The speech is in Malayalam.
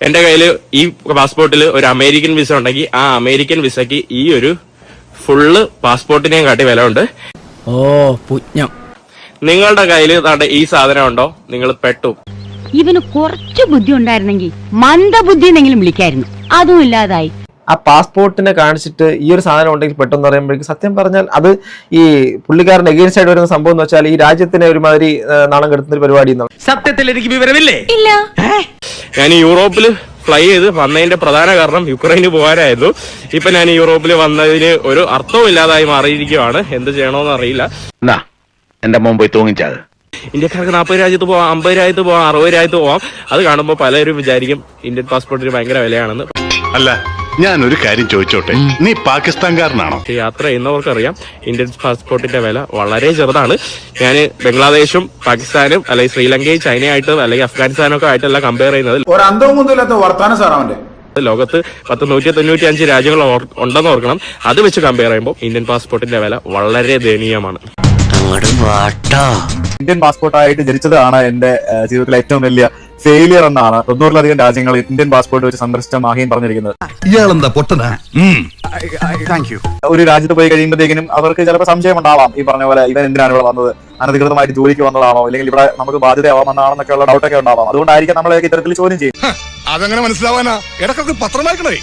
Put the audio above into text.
എന്റെ കയ്യിൽ ഈ പാസ്പോർട്ടിൽ ഒരു അമേരിക്കൻ വിസ ഉണ്ടെങ്കിൽ ആ അമേരിക്കൻ വിസയ്ക്ക് ഈ ഒരു ഫുള്ള് പാസ്പോർട്ടിനെയും കാട്ടി വില ഉണ്ട്. ഓ പുണ്യം. നിങ്ങളുടെ കയ്യിൽ ഈ സാധനം ഉണ്ടോ, നിങ്ങൾ പെട്ടു. ഇവന് കുറച്ച് ബുദ്ധി ഉണ്ടായിരുന്നെങ്കിൽ മന്ദബുദ്ധി എന്നെങ്കിലും വിളിക്കായിരുന്നു. അതും ഇല്ലാതായി. ആ പാസ്പോർട്ടിനെ കാണിച്ചിട്ട് ഈ ഒരു സാധനം ഉണ്ടെങ്കിൽ പെട്ടെന്ന് പറയുമ്പോഴേക്കും സത്യം പറഞ്ഞാൽ അത് ഈ പുള്ളിക്കാരൻ എഗെയിൻസ്റ്റ് ആയിട്ട് വരുന്ന സംഭവം എന്ന് വെച്ചാൽ ഈ രാജ്യത്തിനെ ഒരുമാതിരി നാണം കെടുത്തുന്ന ഒരു പരിപാടി. സത്യത്തിൽ എനിക്ക് വിവരമില്ലേ? ഇല്ല. ഞാൻ യൂറോപ്പിൽ ഫ്ലൈ ചെയ്ത് വന്നതിന്റെ പ്രധാന കാരണം യുക്രൈന് പോകാനായിരുന്നു. ഇപ്പൊ ഞാൻ യൂറോപ്പിൽ വന്നതിന് ഒരു അർത്ഥവും ഇല്ലാതായി മാറിയിരിക്കുകയാണ്. എന്ത് ചെയ്യണമെന്ന് അറിയില്ല. എന്റെ മോൻ പോയി തൂങ്ങിച്ചത്. ഇന്ത്യക്കാർക്ക് 40 രാജ്യത്ത് പോവാം, 50 രാജ്യത്ത് പോവാം, 60 രാജ്യത്ത് പോവാം. അത് കാണുമ്പോൾ പലരും വിചാരിക്കും ഇന്ത്യൻ പാസ്പോർട്ടിന് ഭയങ്കര വിലയാണെന്ന്. അല്ല, ഞാൻ ഒരു കാര്യം ചോദിച്ചോട്ടെ, നീ പാകിസ്ഥാൻകാരനാണോ? യാത്ര ചെയ്യുന്നവർക്കറിയാം ഇന്ത്യൻ പാസ്പോർട്ടിന്റെ വില വളരെ ചെറുതാണ്. ഞാൻ ബംഗ്ലാദേശും പാകിസ്ഥാനും അല്ലെങ്കിൽ ശ്രീലങ്കയും ചൈനയായിട്ടും അല്ലെങ്കിൽ അഫ്ഗാനിസ്ഥാനും ഒക്കെ ആയിട്ടല്ല കമ്പയർ ചെയ്യുന്നത്. ഒരു അന്തവും കുന്തമില്ലാത്ത വർത്താനം സാർ അവന്റെ. ലോകത്ത് 195 രാജ്യങ്ങൾ ഉണ്ടെന്ന് ഓർക്കണം. അത് വെച്ച് കമ്പയർ ചെയ്യുമ്പോൾ ഇന്ത്യൻ പാസ്പോർട്ടിന്റെ വില വളരെ ദയനീയമാണ്. ഇന്ത്യൻ പാസ്പോർട്ടായിട്ട് ജനിച്ചതാണ് എന്റെ ജീവിതത്തിലെ ഏറ്റവും വലിയ ഫെയിലിയർ എന്നാണ് 90-ലധികം രാജ്യങ്ങൾ ഇന്ത്യൻ പാസ്പോർട്ട് വെച്ച് സന്ദർശിച്ച മാഹിൻ പറഞ്ഞിരിക്കുന്നത്. ഇയാളെന്താ പൊട്ടനാ? ഒരു രാജ്യത്ത് പോയി കഴിയുമ്പോഴത്തേക്കിനും അവർക്ക് ചിലപ്പോൾ സംശയം ഉണ്ടാവാം, ഈ പറഞ്ഞ പോലെ ഇവൻ എന്തിനാണ് ഇവിടെ വന്നത്, അനധികൃതമായിട്ട് ജോലിക്ക് വന്നതാണോ, അല്ലെങ്കിൽ ഇവിടെ നമുക്ക് ബാധ്യതയാവാമെന്നാണെന്നൊക്കെയുള്ള ഡൗട്ടൊക്കെ ഉണ്ടാവാം. അതുകൊണ്ടായിരിക്കും നമ്മളെ ഇത്തരത്തിൽ ചോദ്യം ചെയ്യും. അതങ്ങനെ മനസ്സിലാവാനാ ഇടക്കൊക്കെ പത്രം വായിക്കണേ.